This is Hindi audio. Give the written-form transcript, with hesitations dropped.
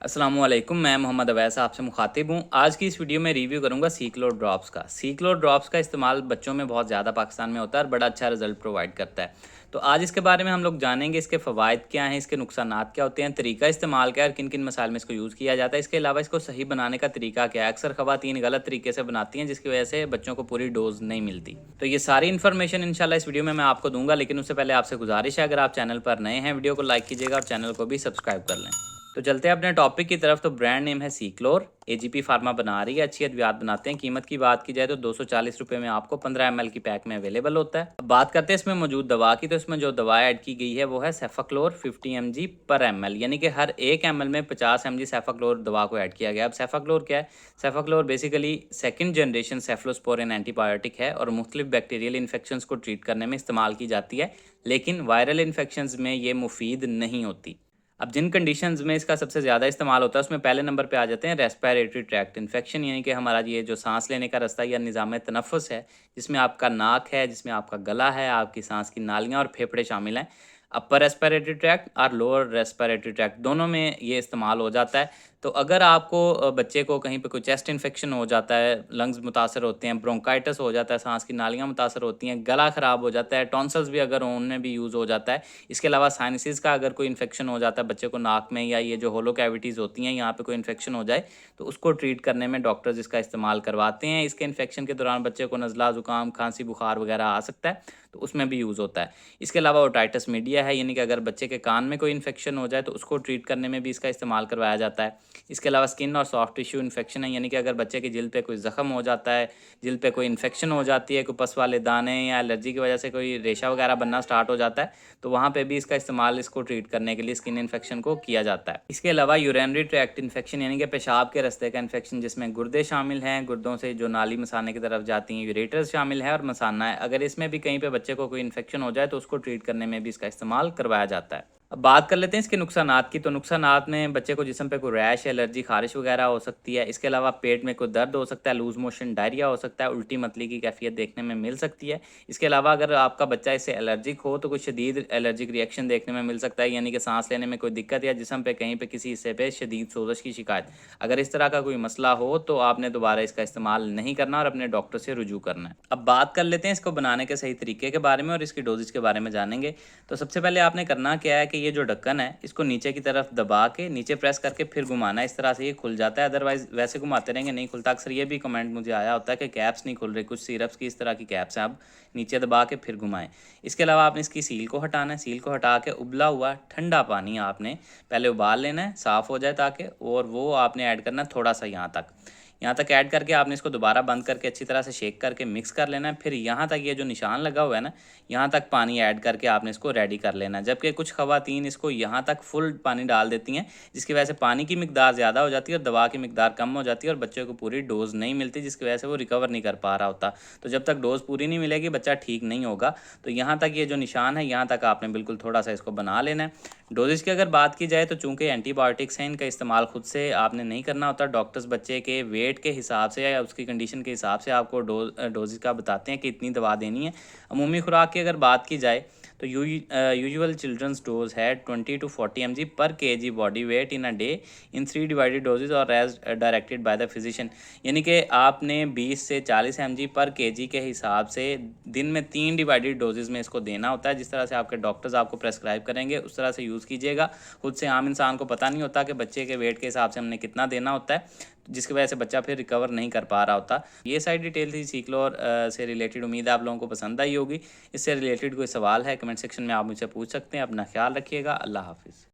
अस्सलामुअलैकुम, मैं मोहम्मद अवैस आपसे मुखातिब हूँ। आज की इस वीडियो में रिव्यू करूँगा सीक्लो ड्रॉप्स का। सीक्लो ड्रॉप्स का इस्तेमाल बच्चों में बहुत ज़्यादा पाकिस्तान में होता है और बड़ा अच्छा रिजल्ट प्रोवाइड करता है। तो आज इसके बारे में हम लोग जानेंगे, इसके फ़वाइद क्या हैं, इसके नुकसानात क्या होते हैं, तरीका इस्तेमाल क्या है और किन किन मसाइल में इसको यूज़ किया जाता है। इसके अलावा इसको सही बनाने का तरीका क्या है। अक्सर ख़वातीन गलत तरीके से बनाती हैं, जिसकी वजह से बच्चों को पूरी डोज नहीं मिलती। तो ये सारी इन्फॉर्मेशन इंशाल्लाह इस वीडियो में मैं आपको दूंगा, लेकिन उससे पहले आपसे गुजारिश है, अगर आप चैनल पर नए हैं, वीडियो को लाइक कीजिएगा और चैनल को भी सब्सक्राइब कर लें। तो चलते हैं अपने टॉपिक की तरफ। तो ब्रांड नेम है सीक्लोर। एजीपी फार्मा बना रही है, अच्छी अद्वियात बनाते हैं। कीमत की बात की जाए तो 240 रुपये में आपको 15 ml की पैक में अवेलेबल होता है। अब बात करते हैं इसमें मौजूद दवा की। तो इसमें जो दवा ऐड की गई है वो है सेफाक्लोर 50 mg पर ml, यानी कि हर 1 ml में 50 mg सेफाक्लोर दवा को ऐड किया गया। अब सेफाक्लोर क्या है? Cefaclor basically second generation cephalosporin antibiotic है और मुख्तलिफ बैक्टीरियल इन्फेक्शंस को ट्रीट करने में इस्तेमाल की जाती है, लेकिन वायरल इन्फेक्शंस में ये मुफीद नहीं होती। अब जिन कंडीशंस में इसका सबसे ज़्यादा इस्तेमाल होता है उसमें पहले नंबर पे आ जाते हैं रेस्पिरेटरी ट्रैक्ट इन्फेक्शन, यानी कि हमारा ये जो सांस लेने का रास्ता या निज़ाम तनफ़ुस है, जिसमें आपका नाक है, जिसमें आपका गला है, आपकी सांस की नालियाँ और फेफड़े शामिल हैं। अपर रेस्पिरेटरी ट्रैक्ट और लोअर रेस्पिरेटरी ट्रैक्ट दोनों में ये इस्तेमाल हो जाता है। तो अगर आपको बच्चे को कहीं पे कोई चेस्ट इन्फेक्शन हो जाता है, लंग्स मुतासर होते हैं, ब्रोंकाइटिस हो जाता है, सांस की नालियाँ मुतासर होती हैं, गला ख़राब हो जाता है, टॉन्सिल्स भी अगर हों उनमें भी यूज़ हो जाता है। इसके अलावा साइनसिस का अगर कोई इन्फेक्शन हो जाता है बच्चे को नाक में, या ये जो होलो कैविटीज़ होती हैं यहाँ पे कोई इन्फेक्शन हो जाए, तो उसको ट्रीट करने में डॉक्टर्स इसका इस्तेमाल करवाते हैं। इसके इन्फेक्शन के दौरान बच्चे को नज़ला, ज़ुकाम, खांसी, बुखार वगैरह आ सकता है, तो उसमें भी यूज़ होता है। इसके अलावा ओटाइटिस मीडिया है, यानी कि अगर बच्चे के कान में कोई इन्फेक्शन हो जाए तो उसको ट्रीट करने में भी इसका इस्तेमाल करवाया जाता है। इसके अलावा स्किन और सॉफ्ट टिश्यू इन्फेक्शन है, यानी कि अगर बच्चे की जिल्द पे कोई ज़ख़म हो जाता है, जिल्द पे कोई इन्फेक्शन हो जाती है, कोई पस वाले दाने या एलर्जी की वजह से कोई रेशा वगैरह बनना स्टार्ट हो जाता है, तो वहाँ पे भी इसका इस्तेमाल इसको ट्रीट करने के लिए स्किन इन्फेक्शन को किया जाता है। इसके अलावा यूरिनरी ट्रैक्ट इन्फेक्शन, यानी कि पेशाब के रास्ते का इन्फेक्शन, जिसमें गुर्दे शामिल हैं, गुर्दों से जो नाली मसाने की तरफ जाती हैं, यूरेटर्स शामिल है और मसाना है। अगर इसमें भी कहीं पे बच्चे को कोई इन्फेक्शन हो जाए तो उसको ट्रीट करने में भी इसका इस्तेमाल करवाया जाता है। अब बात कर लेते हैं इसके नुकसानात की। तो नुकसानात में बच्चे को जिस्म पे कोई रैश, एलर्जी, खारिश वगैरह हो सकती है। इसके अलावा पेट में कोई दर्द हो सकता है, लूज़ मोशन, डायरिया हो सकता है, उल्टी मतली की कैफियत देखने में मिल सकती है। इसके अलावा अगर आपका बच्चा इससे एलर्जिक हो तो कुछ शदीद एलर्जिक रिएक्शन देखने में मिल सकता है, यानी कि सांस लेने में कोई दिक्कत या जिस्म पे कहीं पे किसी हिस्से पे शदीद सोजश की शिकायत। अगर इस तरह का कोई मसला हो तो आपने दोबारा इसका इस्तेमाल नहीं करना और अपने डॉक्टर से रुजू करना है। अब बात कर लेते हैं इसको बनाने के सही तरीके के बारे में और इसकी डोजेज के बारे में जानेंगे। तो सबसे पहले आपने करना क्या है कि ये जो ढक्कन है इसको नीचे की तरफ दबा के नीचे प्रेस करके फिर घुमाना है। इस तरह से ये खुल जाता है, अदरवाइज वैसे घुमाते रहेंगे नहीं खुलता। अक्सर ये भी कमेंट मुझे आया होता है कि कैप्स नहीं खुल रही, कुछ सिरप्स की इस तरह की कैप्स हैं। आप नीचे दबा के फिर घुमाएं। इसके अलावा आपने इसकी सील को हटाना है। सील को हटा के उबला हुआ ठंडा पानी आपने पहले उबाल लेना है, साफ़ हो जाए ताकि, और वो आपने ऐड करना है थोड़ा सा यहाँ तक ऐड करके आपने इसको दोबारा बंद करके अच्छी तरह से शेक करके मिक्स कर लेना है। फिर यहाँ तक ये जो निशान लगा हुआ है ना, यहाँ तक पानी ऐड करके आपने इसको रेडी कर लेना है। जबकि कुछ ख़वातीन इसको यहाँ तक फुल पानी डाल देती हैं, जिसकी वजह से पानी की मिकदार ज़्यादा हो जाती है और दवा की मिकदार कम हो जाती है और बच्चे को पूरी डोज़ नहीं मिलती, जिसकी वजह से वो रिकवर नहीं कर पा रहा होता। तो जब तक डोज़ पूरी नहीं मिलेगी बच्चा ठीक नहीं होगा। तो यहाँ तक ये जो निशान है यहाँ तक आपने बिल्कुल थोड़ा सा इसको बना लेना है। डोजेज की अगर बात की जाए तो चूंकि एंटीबायोटिक्स हैं, इनका इस्तेमाल खुद से आपने नहीं करना होता। डॉक्टर्स बच्चे के वेट के हिसाब से या उसकी कंडीशन के हिसाब से आपको डोजेज का बताते हैं कि इतनी दवा देनी है। अमूमी खुराक की अगर बात की जाए तो यूजुअल चिल्ड्रंस डोज है 20 to 40 mg per kg body weight in a day in 3 divided doses और as directed by the physician, यानी कि आपने 20 से 40 mg पर kg के हिसाब से दिन में 3 डिवाइडेड डोजेज में इसको देना होता है। जिस तरह से आपके डॉक्टर्स आपको प्रेस्क्राइब करेंगे उस तरह से यूज़ कीजिएगा। खुद से आम इंसान को पता नहीं होता कि बच्चे के वेट के हिसाब से हमने कितना देना होता है, जिसकी वजह से बच्चा फिर रिकवर नहीं कर पा रहा होता। ये सारी डिटेल थी सीक्लोर से रिलेटेड। उम्मीद है आप लोगों को पसंद आई होगी। इससे रिलेटेड कोई सवाल है कमेंट सेक्शन में आप मुझसे पूछ सकते हैं। अपना ख्याल रखिएगा। अल्लाह हाफिज़।